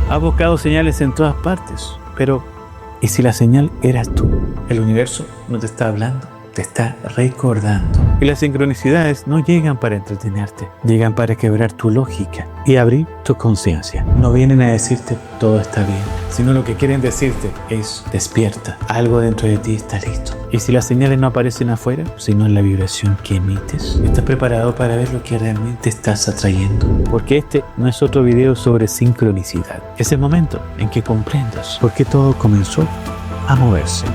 Has buscado señales en todas partes, pero ¿y si la señal eras tú? El universo no te está hablando, te está recordando. Y las sincronicidades no llegan para entretenerte, llegan para quebrar tu lógica y abrir tu conciencia. No vienen a decirte todo está bien, sino lo que quieren decirte es despierta, algo dentro de ti está listo. Y si las señales no aparecen afuera, sino en la vibración que emites, estás preparado para ver lo que realmente estás atrayendo. Porque este no es otro video sobre sincronicidad. Es el momento en que comprendas por qué todo comenzó a moverse.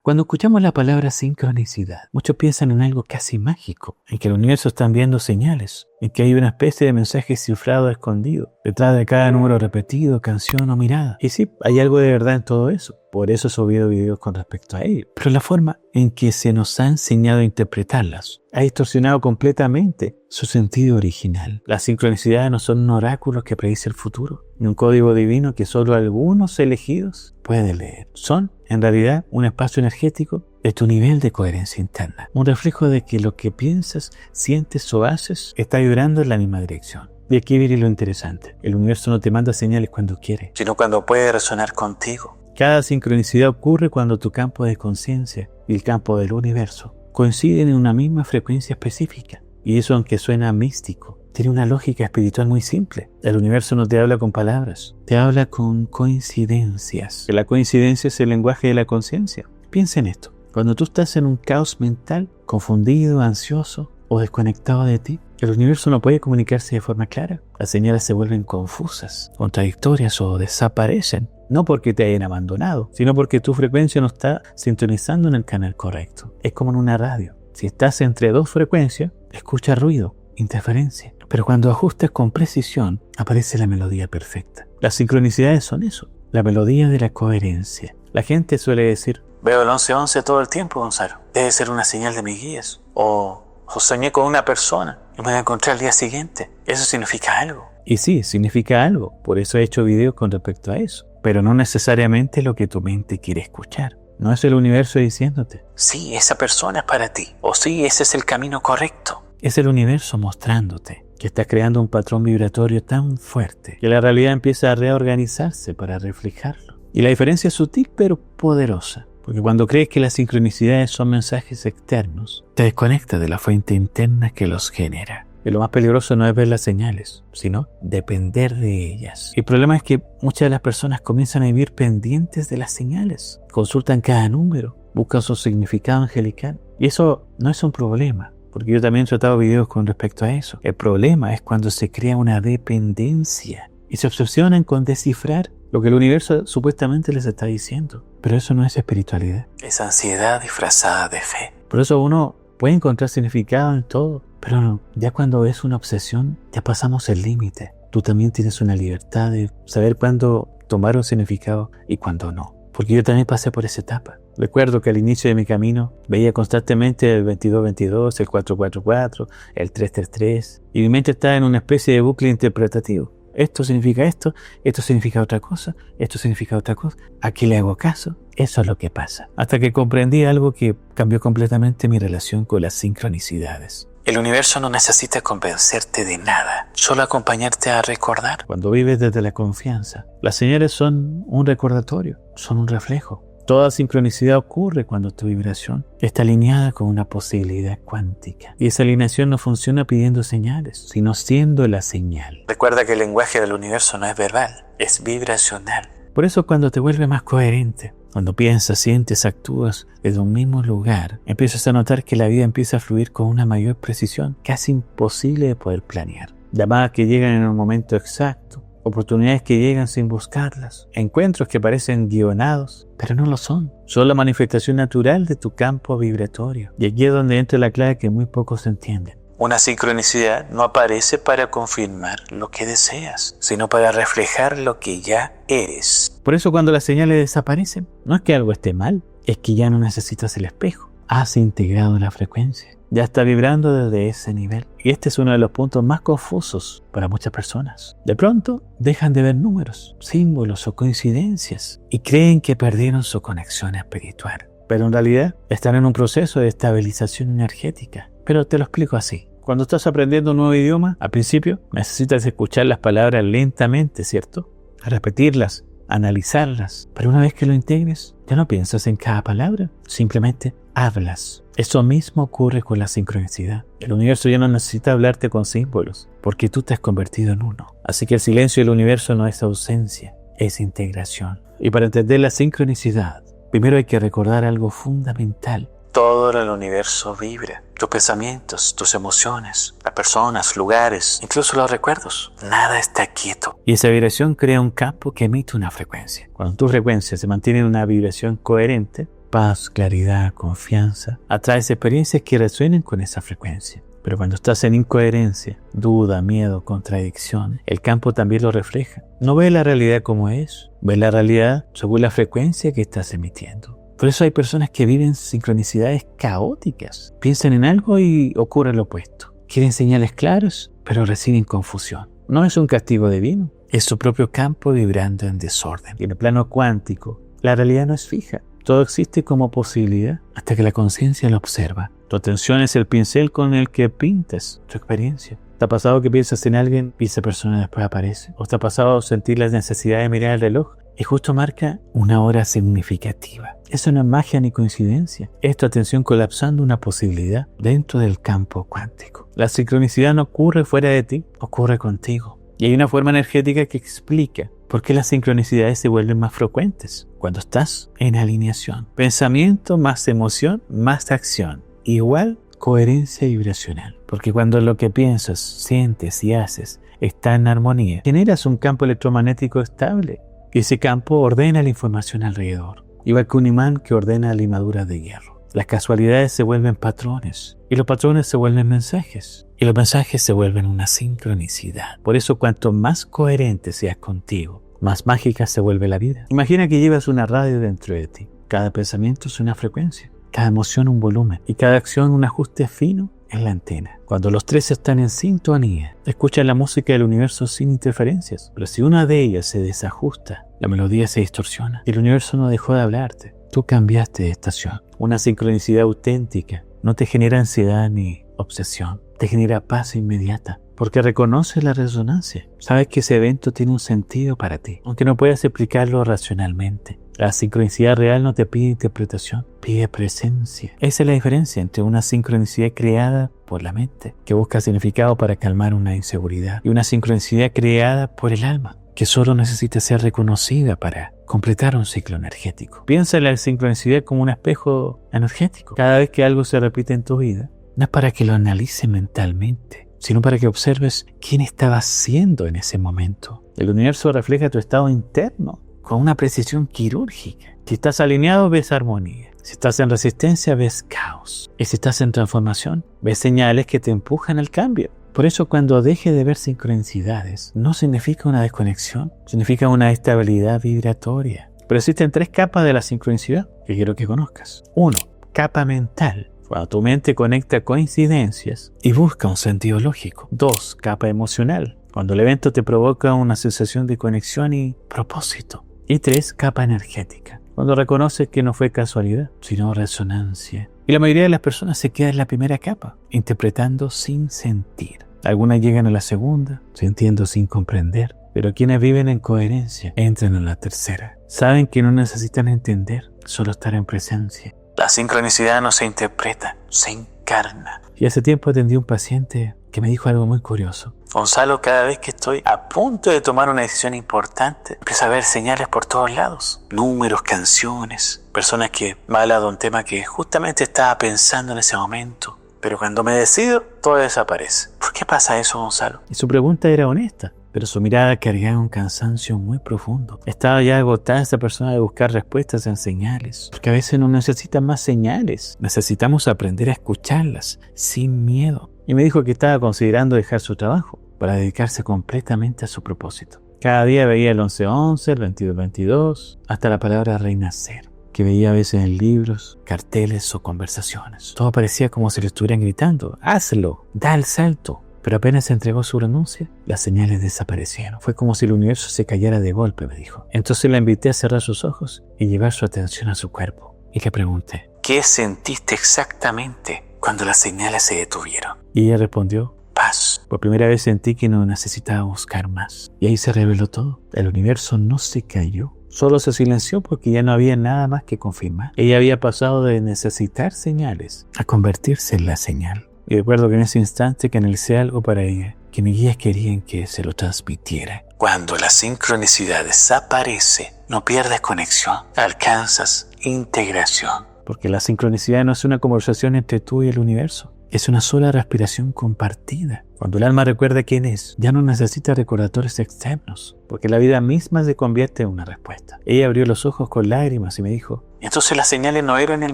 Cuando escuchamos la palabra sincronicidad, muchos piensan en algo casi mágico, en que el universo está enviando señales, en que hay una especie de mensaje cifrado escondido, detrás de cada número repetido, canción o mirada. Y sí, hay algo de verdad en todo eso, por eso he subido videos con respecto a ello. Pero la forma en que se nos ha enseñado a interpretarlas ha distorsionado completamente su sentido original. Las sincronicidades no son un oráculo que predice el futuro, ni un código divino que solo algunos elegidos pueden leer. Son, en realidad, un espacio energético de tu nivel de coherencia interna. Un reflejo de que lo que piensas, sientes o haces está vibrando en la misma dirección. Y aquí viene lo interesante. El universo no te manda señales cuando quiere, sino cuando puede resonar contigo. Cada sincronicidad ocurre cuando tu campo de conciencia y el campo del universo coinciden en una misma frecuencia específica. Y eso, aunque suena místico, tiene una lógica espiritual muy simple. El universo no te habla con palabras, te habla con coincidencias. La coincidencia es el lenguaje de la conciencia. Piensa en esto. Cuando tú estás en un caos mental, confundido, ansioso o desconectado de ti, el universo no puede comunicarse de forma clara. Las señales se vuelven confusas, contradictorias o desaparecen. No porque te hayan abandonado, sino porque tu frecuencia no está sintonizando en el canal correcto. Es como en una radio. Si estás entre dos frecuencias, escucha ruido, interferencia. Pero cuando ajustas con precisión, aparece la melodía perfecta. Las sincronicidades son eso, la melodía de la coherencia. La gente suele decir, veo el 11-11 todo el tiempo, Gonzalo. Debe ser una señal de mis guías. O soñé con una persona y me voy a encontrar al día siguiente. Eso significa algo. Y sí, significa algo. Por eso he hecho videos con respecto a eso. Pero no necesariamente lo que tu mente quiere escuchar. No es el universo diciéndote, sí, esa persona es para ti. O sí, ese es el camino correcto. Es el universo mostrándote que estás creando un patrón vibratorio tan fuerte que la realidad empieza a reorganizarse para reflejarlo. Y la diferencia es sutil pero poderosa. Porque cuando crees que las sincronicidades son mensajes externos, te desconectas de la fuente interna que los genera. Y lo más peligroso no es ver las señales, sino depender de ellas. El problema es que muchas de las personas comienzan a vivir pendientes de las señales. Consultan cada número, buscan su significado angelical. Y eso no es un problema, porque yo también he tratado videos con respecto a eso. El problema es cuando se crea una dependencia y se obsesionan con descifrar lo que el universo supuestamente les está diciendo. Pero eso no es espiritualidad. Es ansiedad disfrazada de fe. Por eso uno puede encontrar significado en todo, pero no, ya cuando es una obsesión, ya pasamos el límite. Tú también tienes una libertad de saber cuándo tomar un significado y cuándo no. Porque yo también pasé por esa etapa. Recuerdo que al inicio de mi camino veía constantemente el 22-22, el 4-4-4, el 3-3-3, y mi mente estaba en una especie de bucle interpretativo. Esto significa esto significa otra cosa, esto significa otra cosa. ¿A qué le hago caso? Eso es lo que pasa. Hasta que comprendí algo que cambió completamente mi relación con las sincronicidades. El universo no necesita convencerte de nada, solo acompañarte a recordar. Cuando vives desde la confianza, las señales son un recordatorio, son un reflejo. Toda sincronicidad ocurre cuando tu vibración está alineada con una posibilidad cuántica. Y esa alineación no funciona pidiendo señales, sino siendo la señal. Recuerda que el lenguaje del universo no es verbal, es vibracional. Por eso cuando te vuelves más coherente, cuando piensas, sientes, actúas desde un mismo lugar, empiezas a notar que la vida empieza a fluir con una mayor precisión, casi imposible de poder planear. Llamadas que llegan en un momento exacto, oportunidades que llegan sin buscarlas, encuentros que parecen guionados, pero no lo son. Son la manifestación natural de tu campo vibratorio. Y aquí es donde entra la clave que muy pocos entienden. Una sincronicidad no aparece para confirmar lo que deseas, sino para reflejar lo que ya eres. Por eso cuando las señales desaparecen, no es que algo esté mal, es que ya no necesitas el espejo. Has integrado la frecuencia. Ya está vibrando desde ese nivel. Y este es uno de los puntos más confusos para muchas personas. De pronto, dejan de ver números, símbolos o coincidencias y creen que perdieron su conexión espiritual. Pero en realidad están en un proceso de estabilización energética. Pero te lo explico así. Cuando estás aprendiendo un nuevo idioma, al principio necesitas escuchar las palabras lentamente, ¿cierto? Repetirlas, analizarlas. Pero una vez que lo integres, ya no piensas en cada palabra, simplemente hablas. Eso mismo ocurre con la sincronicidad. El universo ya no necesita hablarte con símbolos, porque tú te has convertido en uno. Así que el silencio del universo no es ausencia, es integración. Y para entender la sincronicidad, primero hay que recordar algo fundamental. Todo el universo vibra. Tus pensamientos, tus emociones, las personas, lugares, incluso los recuerdos. Nada está quieto. Y esa vibración crea un campo que emite una frecuencia. Cuando tu frecuencia se mantiene en una vibración coherente, paz, claridad, confianza, atraes experiencias que resuenen con esa frecuencia. Pero cuando estás en incoherencia, duda, miedo, contradicción, el campo también lo refleja. No ves la realidad como es, ves la realidad según la frecuencia que estás emitiendo. Por eso hay personas que viven sincronicidades caóticas. Piensan en algo y ocurre lo opuesto. Quieren señales claras, pero reciben confusión. No es un castigo divino, es su propio campo vibrando en desorden. Y en el plano cuántico, la realidad no es fija. Todo existe como posibilidad hasta que la conciencia lo observa. Tu atención es el pincel con el que pintas tu experiencia. ¿Te ha pasado que piensas en alguien y esa persona después aparece? ¿O te ha pasado sentir la necesidad de mirar el reloj y justo marca una hora significativa? Eso no es magia ni coincidencia. Es tu atención colapsando una posibilidad dentro del campo cuántico. La sincronicidad no ocurre fuera de ti, ocurre contigo. Y hay una forma energética que explica por qué las sincronicidades se vuelven más frecuentes cuando estás en alineación. Pensamiento más emoción más acción. Igual coherencia vibracional. Porque cuando lo que piensas, sientes y haces está en armonía, generas un campo electromagnético estable. Y ese campo ordena la información alrededor. Igual que un imán que ordena limaduras de hierro. Las casualidades se vuelven patrones. Y los patrones se vuelven mensajes. Y los mensajes se vuelven una sincronicidad. Por eso cuanto más coherente seas contigo, más mágica se vuelve la vida. Imagina que llevas una radio dentro de ti. Cada pensamiento es una frecuencia. Cada emoción un volumen. Y cada acción un ajuste fino en la antena. Cuando los tres están en sintonía, escuchan la música del universo sin interferencias. Pero si una de ellas se desajusta, la melodía se distorsiona. El universo no dejó de hablarte. Tú cambiaste de estación. Una sincronicidad auténtica no te genera ansiedad ni obsesión. Te genera paz inmediata. Porque reconoces la resonancia. Sabes que ese evento tiene un sentido para ti, aunque no puedas explicarlo racionalmente. La sincronicidad real no te pide interpretación, pide presencia. Esa es la diferencia entre una sincronicidad creada por la mente, que busca significado para calmar una inseguridad, y una sincronicidad creada por el alma, que solo necesita ser reconocida para completar un ciclo energético. Piensa en la sincronicidad como un espejo energético. Cada vez que algo se repite en tu vida, no es para que lo analices mentalmente, sino para que observes quién estabas siendo en ese momento. El universo refleja tu estado interno con una precisión quirúrgica. Si estás alineado, ves armonía. Si estás en resistencia, ves caos. Y si estás en transformación, ves señales que te empujan al cambio. Por eso cuando deje de ver sincronicidades, no significa una desconexión, significa una estabilidad vibratoria. Pero existen 3 capas de la sincronicidad que quiero que conozcas. 1. Capa mental. Cuando tu mente conecta coincidencias y busca un sentido lógico. 2. Capa emocional. Cuando el evento te provoca una sensación de conexión y propósito. Y 3. Capa energética. Cuando reconoces que no fue casualidad, sino resonancia. Y la mayoría de las personas se queda en la primera capa, interpretando sin sentir. Algunas llegan a la segunda, sintiendo sin comprender. Pero quienes viven en coherencia entran en la tercera. Saben que no necesitan entender, solo estar en presencia. La sincronicidad no se interpreta, se encarna. Y hace tiempo atendí a un paciente que me dijo algo muy curioso. Gonzalo, cada vez que estoy a punto de tomar una decisión importante, empiezo a ver señales por todos lados. Números, canciones, personas que me hablan de un tema que justamente estaba pensando en ese momento. Pero cuando me decido, todo desaparece. ¿Por qué pasa eso, Gonzalo? Y su pregunta era honesta, pero su mirada cargaba un cansancio muy profundo. Estaba ya agotada esa persona de buscar respuestas en señales. Porque a veces no necesitan más señales. Necesitamos aprender a escucharlas sin miedo. Y me dijo que estaba considerando dejar su trabajo para dedicarse completamente a su propósito. Cada día veía el 11-11, el 22-22, hasta la palabra renacer, que veía a veces en libros, carteles o conversaciones. Todo parecía como si le estuvieran gritando: hazlo, da el salto. Pero apenas entregó su renuncia, las señales desaparecieron. Fue como si el universo se callara de golpe, me dijo. Entonces la invité a cerrar sus ojos y llevar su atención a su cuerpo. Y le pregunté: ¿qué sentiste exactamente cuando las señales se detuvieron. Y ella respondió, paz. Por primera vez sentí que no necesitaba buscar más. Y ahí se reveló todo. El universo no se cayó. Solo se silenció porque ya no había nada más que confirmar. Ella había pasado de necesitar señales a convertirse en la señal. Y recuerdo que en ese instante canalicé algo para ella, que mis guías querían que se lo transmitiera. Cuando la sincronicidad desaparece, no pierdes conexión, alcanzas integración. Porque la sincronicidad no es una conversación entre tú y el universo. Es una sola respiración compartida. Cuando el alma recuerda quién es, ya no necesita recordatorios externos, porque la vida misma se convierte en una respuesta. Ella abrió los ojos con lágrimas y me dijo, entonces las señales no eran el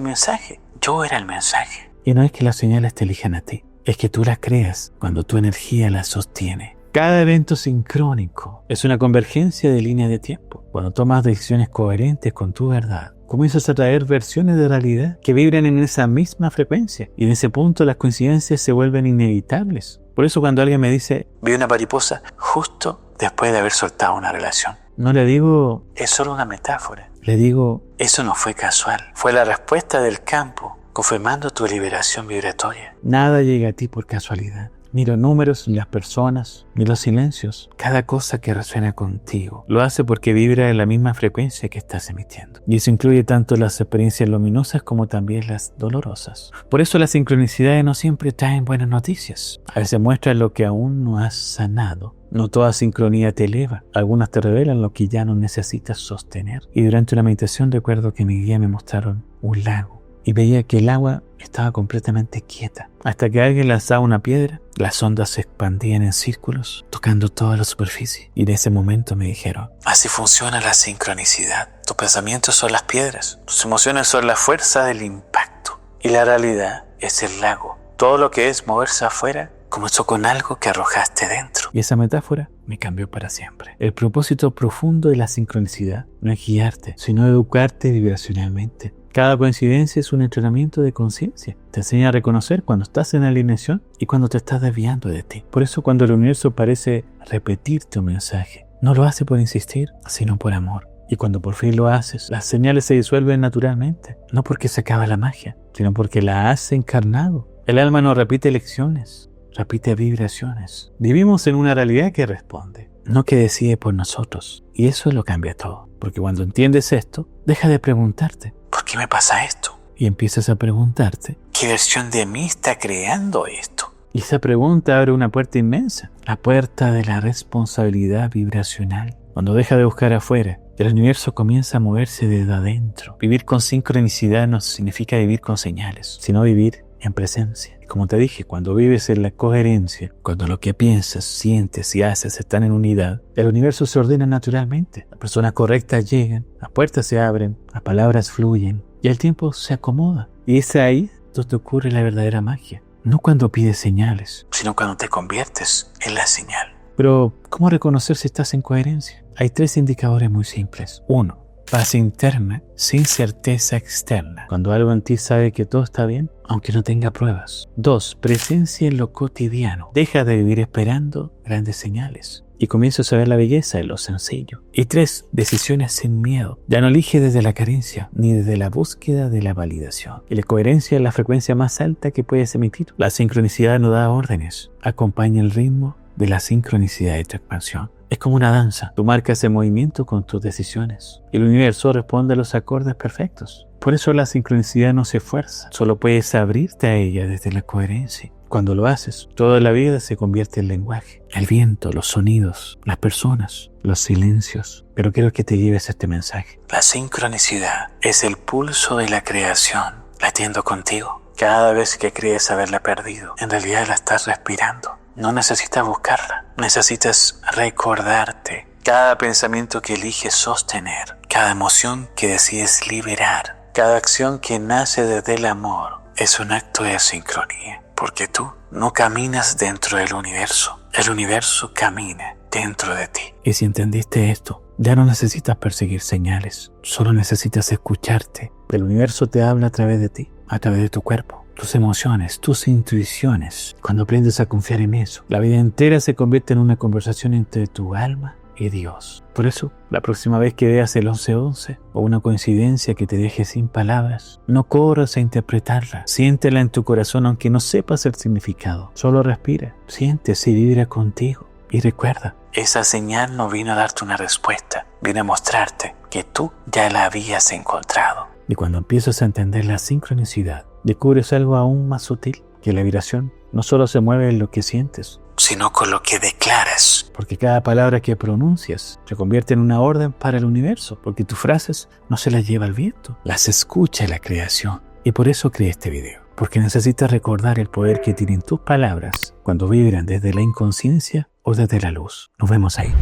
mensaje, yo era el mensaje. Y no es que las señales te elijan a ti, es que tú las creas cuando tu energía las sostiene. Cada evento sincrónico es una convergencia de líneas de tiempo. Cuando tomas decisiones coherentes con tu verdad, comienzas a traer versiones de realidad que vibran en esa misma frecuencia. Y en ese punto las coincidencias se vuelven inevitables. Por eso cuando alguien me dice, vi una mariposa justo después de haber soltado una relación, no le digo, es solo una metáfora. Le digo, eso no fue casual. Fue la respuesta del campo, confirmando tu liberación vibratoria. Nada llega a ti por casualidad. Ni los números, ni las personas, ni los silencios. Cada cosa que resuena contigo lo hace porque vibra en la misma frecuencia que estás emitiendo. Y eso incluye tanto las experiencias luminosas como también las dolorosas. Por eso las sincronicidades no siempre traen buenas noticias. A veces muestran lo que aún no has sanado. No toda sincronía te eleva. Algunas te revelan lo que ya no necesitas sostener. Y durante una meditación recuerdo que mi guía me mostraron un lago. Y veía que el agua estaba completamente quieta. Hasta que alguien lanzaba una piedra, las ondas se expandían en círculos, tocando toda la superficie. Y en ese momento me dijeron, así funciona la sincronicidad. Tus pensamientos son las piedras, tus emociones son la fuerza del impacto. Y la realidad es el lago. Todo lo que es moverse afuera comenzó con algo que arrojaste dentro. Y esa metáfora me cambió para siempre. El propósito profundo de la sincronicidad no es guiarte, sino educarte vibracionalmente. Cada coincidencia es un entrenamiento de conciencia. Te enseña a reconocer cuando estás en alineación y cuando te estás desviando de ti. Por eso cuando el universo parece repetirte un mensaje, no lo hace por insistir, sino por amor. Y cuando por fin lo haces, las señales se disuelven naturalmente. No porque se acaba la magia, sino porque la has encarnado. El alma no repite lecciones, repite vibraciones. Vivimos en una realidad que responde, no que decide por nosotros. Y eso lo cambia todo. Porque cuando entiendes esto, deja de preguntarte, ¿por qué me pasa esto? Y empiezas a preguntarte, ¿qué versión de mí está creando esto? Y esa pregunta abre una puerta inmensa, la puerta de la responsabilidad vibracional. Cuando deja de buscar afuera, el universo comienza a moverse desde adentro. Vivir con sincronicidad no significa vivir con señales, sino vivir en presencia. Y como te dije, cuando vives en la coherencia, cuando lo que piensas, sientes y haces están en unidad, el universo se ordena naturalmente. Las personas correctas llegan, las puertas se abren, las palabras fluyen y el tiempo se acomoda. Y es ahí donde ocurre la verdadera magia. No cuando pides señales, sino cuando te conviertes en la señal. Pero, ¿cómo reconocer si estás en coherencia? Hay 3 indicadores muy simples. 1. Paz interna sin certeza externa. Cuando algo en ti sabe que todo está bien, aunque no tenga pruebas. 2. Presencia en lo cotidiano. Deja de vivir esperando grandes señales y comienzas a ver la belleza en lo sencillo. Y 3. Decisiones sin miedo. Ya no elige desde la carencia ni desde la búsqueda de la validación. Y la coherencia es la frecuencia más alta que puedes emitir. La sincronicidad no da órdenes, acompaña el ritmo de la sincronicidad de tu expansión. Es como una danza. Tú marcas ese movimiento con tus decisiones. Y el universo responde a los acordes perfectos. Por eso la sincronicidad no se fuerza. Solo puedes abrirte a ella desde la coherencia. Cuando lo haces, toda la vida se convierte en lenguaje. El viento, los sonidos, las personas, los silencios. Pero quiero que te lleves este mensaje. La sincronicidad es el pulso de la creación, latiendo contigo. Cada vez que crees haberla perdido, en realidad la estás respirando. No necesitas buscarla, necesitas recordarte. Cada pensamiento que eliges sostener, cada emoción que decides liberar, cada acción que nace desde el amor, es un acto de sincronía. Porque tú no caminas dentro del universo, el universo camina dentro de ti. Y si entendiste esto, ya no necesitas perseguir señales, solo necesitas escucharte. El universo te habla a través de ti, a través de tu cuerpo. Tus emociones, tus intuiciones. Cuando aprendes a confiar en eso, la vida entera se convierte en una conversación entre tu alma y Dios. Por eso, la próxima vez que veas el 11:11 o una coincidencia que te deje sin palabras, no corras a interpretarla. Siéntela en tu corazón aunque no sepas el significado. Solo respira, siéntese y vibra contigo. Y recuerda, esa señal no vino a darte una respuesta, vino a mostrarte que tú ya la habías encontrado. Y cuando empiezas a entender la sincronicidad, descubres algo aún más sutil, que la vibración no solo se mueve en lo que sientes, sino con lo que declaras. Porque cada palabra que pronuncias se convierte en una orden para el universo, porque tus frases no se las lleva el viento, las escucha la creación. Y por eso creé este video, porque necesitas recordar el poder que tienen tus palabras cuando vibran desde la inconsciencia o desde la luz. Nos vemos ahí.